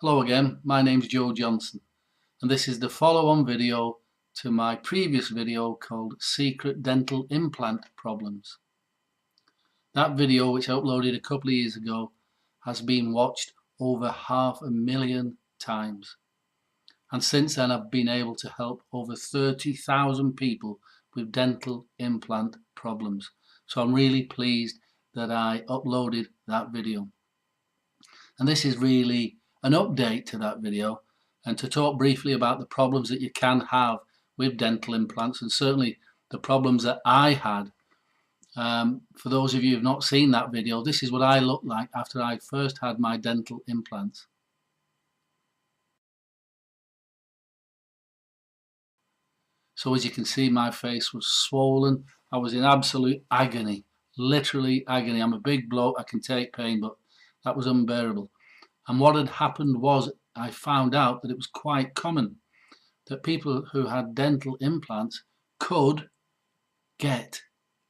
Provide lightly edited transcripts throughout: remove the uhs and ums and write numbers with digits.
Hello again, my name's Joe Johnson and this is the follow-on video to my previous video called Secret Dental Implant Problems. That video, which I uploaded a couple of years ago, has been watched over 500,000 times, and since then I've been able to help over 30,000 people with dental implant problems. So I'm really pleased that I uploaded that video, and this is really an update to that video and to talk briefly about the problems that you can have with dental implants, and certainly the problems that I had. For those of you who have not seen that video, this is what I looked like after I first had my dental implants. So as you can see, my face was swollen. I was in absolute agony, literally agony. I'm a big bloke, I can take pain, but that was unbearable. And what had happened was I found out that it was quite common that people who had dental implants could get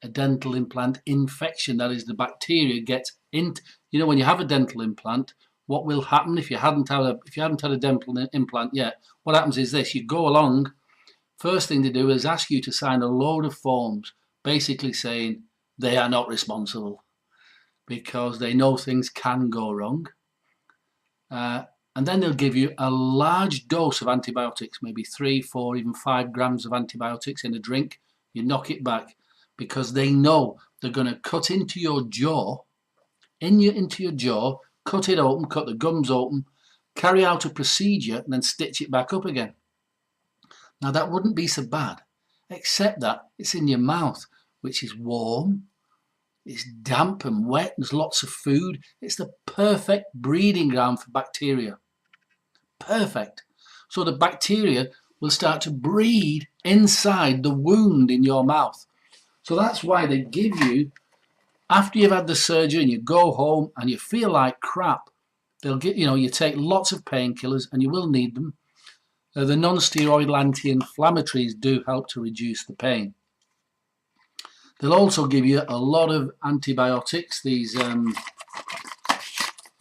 a dental implant infection. That is, the bacteria gets in. You know, when you have a dental implant, what will happen if you hadn't had a dental implant yet? What happens is this: you go along. First thing they do is ask you to sign a load of forms, basically saying they are not responsible because they know things can go wrong. And then they'll give you a large dose of antibiotics, maybe 3, 4, even 5 grams of antibiotics in a drink. You knock it back because they know they're going to cut into your jaw, into your jaw, cut it open, cut the gums open, carry out a procedure, and then stitch it back up again. Now that wouldn't be so bad, except that it's in your mouth, which is warm. It's damp and wet, there's lots of food. It's the perfect breeding ground for bacteria. Perfect. So the bacteria will start to breed inside the wound in your mouth. So that's why they give you, after you've had the surgery and you go home and you feel like crap, they'll get, you take lots of painkillers, and you will need them. The non-steroidal anti-inflammatories do help to reduce the pain. They'll also give you a lot of antibiotics, these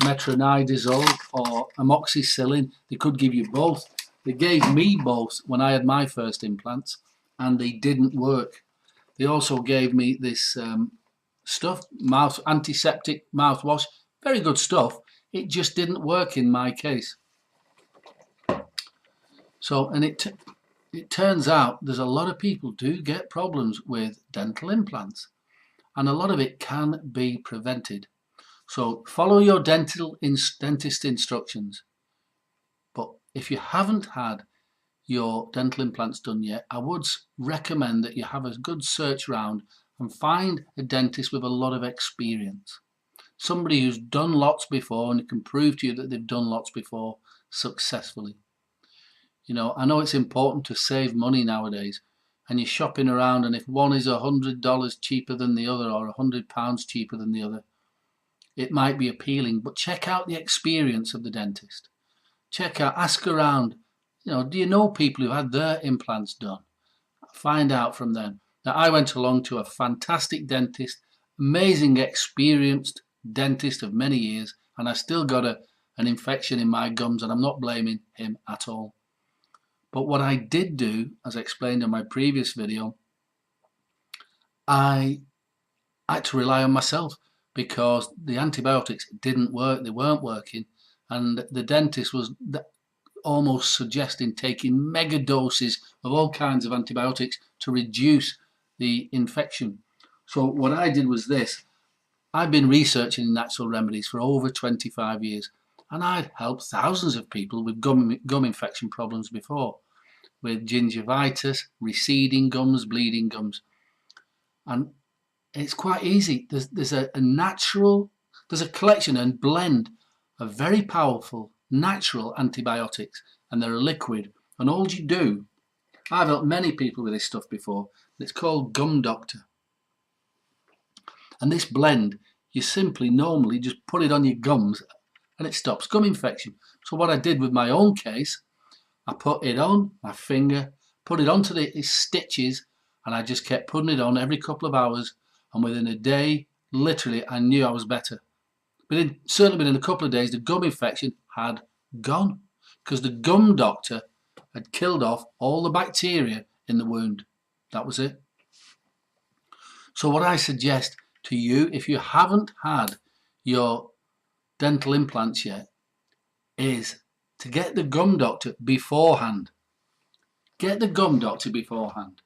metronidazole or amoxicillin. They could give you both. They gave me both when I had my first implants, and they didn't work. They also gave me this stuff, antiseptic mouthwash, very good stuff. It just didn't work in my case. So, and it turns out there's a lot of people do get problems with dental implants, and a lot of it can be prevented. So follow your dentist instructions. But if you haven't had your dental implants done yet, I would recommend that you have a good search round and find a dentist with a lot of experience. Somebody who's done lots before and can prove to you that they've done lots before successfully. I know it's important to save money nowadays, and you're shopping around, and if one is $100 cheaper than the other or £100 cheaper than the other, it might be appealing, but check out the experience of the dentist. Ask around, do you know people who've had their implants done? Find out from them. Now, I went along to a fantastic dentist, amazing experienced dentist of many years, and I still got an infection in my gums, and I'm not blaming him at all. But what I did do, as I explained in my previous video, I had to rely on myself because the antibiotics didn't work. They weren't working, and the dentist was almost suggesting taking mega doses of all kinds of antibiotics to reduce the infection. So what I did was this. I've been researching natural remedies for over 25 years, and I'd helped thousands of people with gum infection problems before, with gingivitis, receding gums, bleeding gums. And it's quite easy. There's a collection and blend of very powerful natural antibiotics, and they're a liquid. And all you do, I've helped many people with this stuff before, it's called Gum Doctor. And this blend, you simply normally just put it on your gums and it stops gum infection. So what I did with my own case, I put it on my finger, put it onto the stitches, and I just kept putting it on every couple of hours, and within a day, literally, I knew I was better. Certainly within a couple of days, the gum infection had gone, because the gum doctor had killed off all the bacteria in the wound. That was it. So what I suggest to you, if you haven't had your dental implants yet, is to get the gum doctor beforehand. Get the gum doctor beforehand.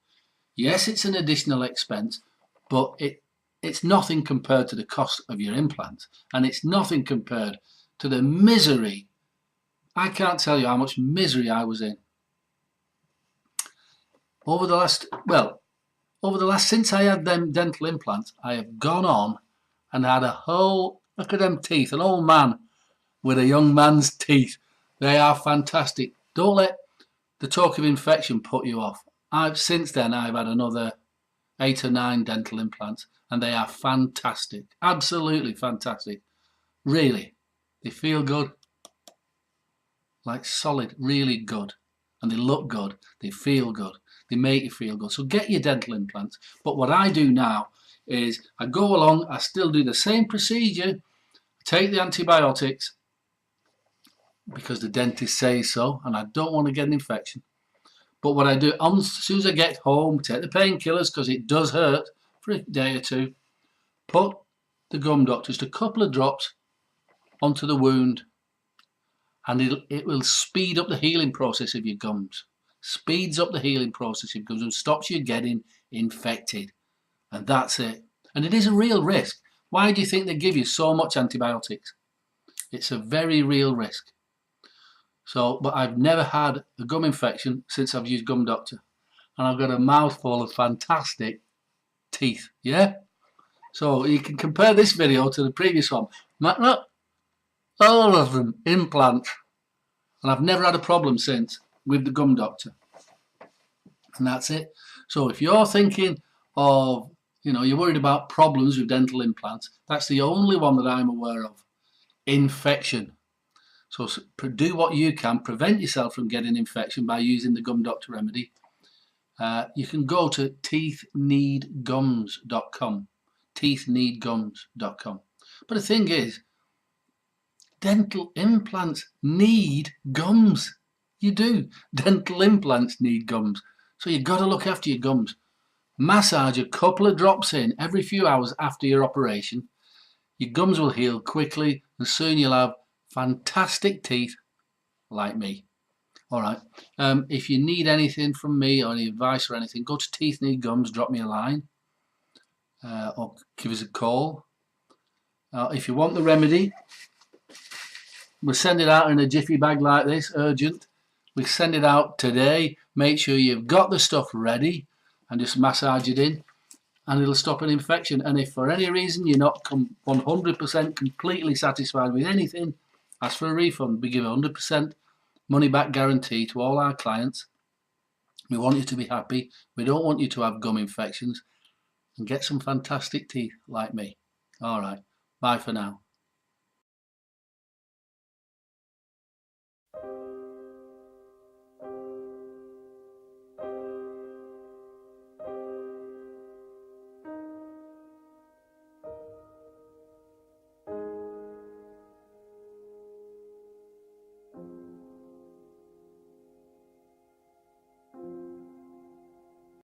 Yes, it's an additional expense, but it's nothing compared to the cost of your implant, and it's nothing compared to the misery. I can't tell you how much misery I was in over the last, since I had them dental implants. I have gone on and had a whole, look at them teeth, an old man with a young man's teeth. They are fantastic. Don't let the talk of infection put you off. Since then I've had another 8 or 9 dental implants, and they are fantastic, absolutely fantastic. Really, they feel good, like solid, really good, and they look good, they feel good, they make you feel good. So get your dental implants. But what I do now is I go along, I still do the same procedure, take the antibiotics because the dentist says so, and I don't want to get an infection. But what I do, as soon as I get home, take the painkillers because it does hurt for a day or two, put the gum doctor, just a couple of drops onto the wound, and it will speed up the healing process of your gums. Speeds up the healing process of your gums and stops you getting infected. And that's it. And it is a real risk. Why do you think they give you so much antibiotics? It's a very real risk. So, but I've never had a gum infection since I've used Gum Doctor. And I've got a mouthful of fantastic teeth, yeah? So you can compare this video to the previous one. Look, all of them implants. And I've never had a problem since with the Gum Doctor. And that's it. So if you're thinking of, you're worried about problems with dental implants, that's the only one that I'm aware of. Infection. So do what you can, prevent yourself from getting infection by using the Gum Doctor remedy. You can go to teethneedgums.com. teethneedgums.com. But the thing is, dental implants need gums. You do. Dental implants need gums. So you've got to look after your gums. Massage a couple of drops in every few hours after your operation. Your gums will heal quickly, and soon you'll have fantastic teeth like me. All right. If you need anything from me or any advice or anything, go to Teeth Need Gums, drop me a line or give us a call. If you want the remedy, we'll send it out in a jiffy bag like this, urgent. We send it out today. Make sure you've got the stuff ready and just massage it in, and it'll stop an infection. And if for any reason you're not 100% completely satisfied with anything, ask for a refund. We give 100% money back guarantee to all our clients. We want you to be happy. We don't want you to have gum infections, and get some fantastic teeth like me. All right. Bye for now.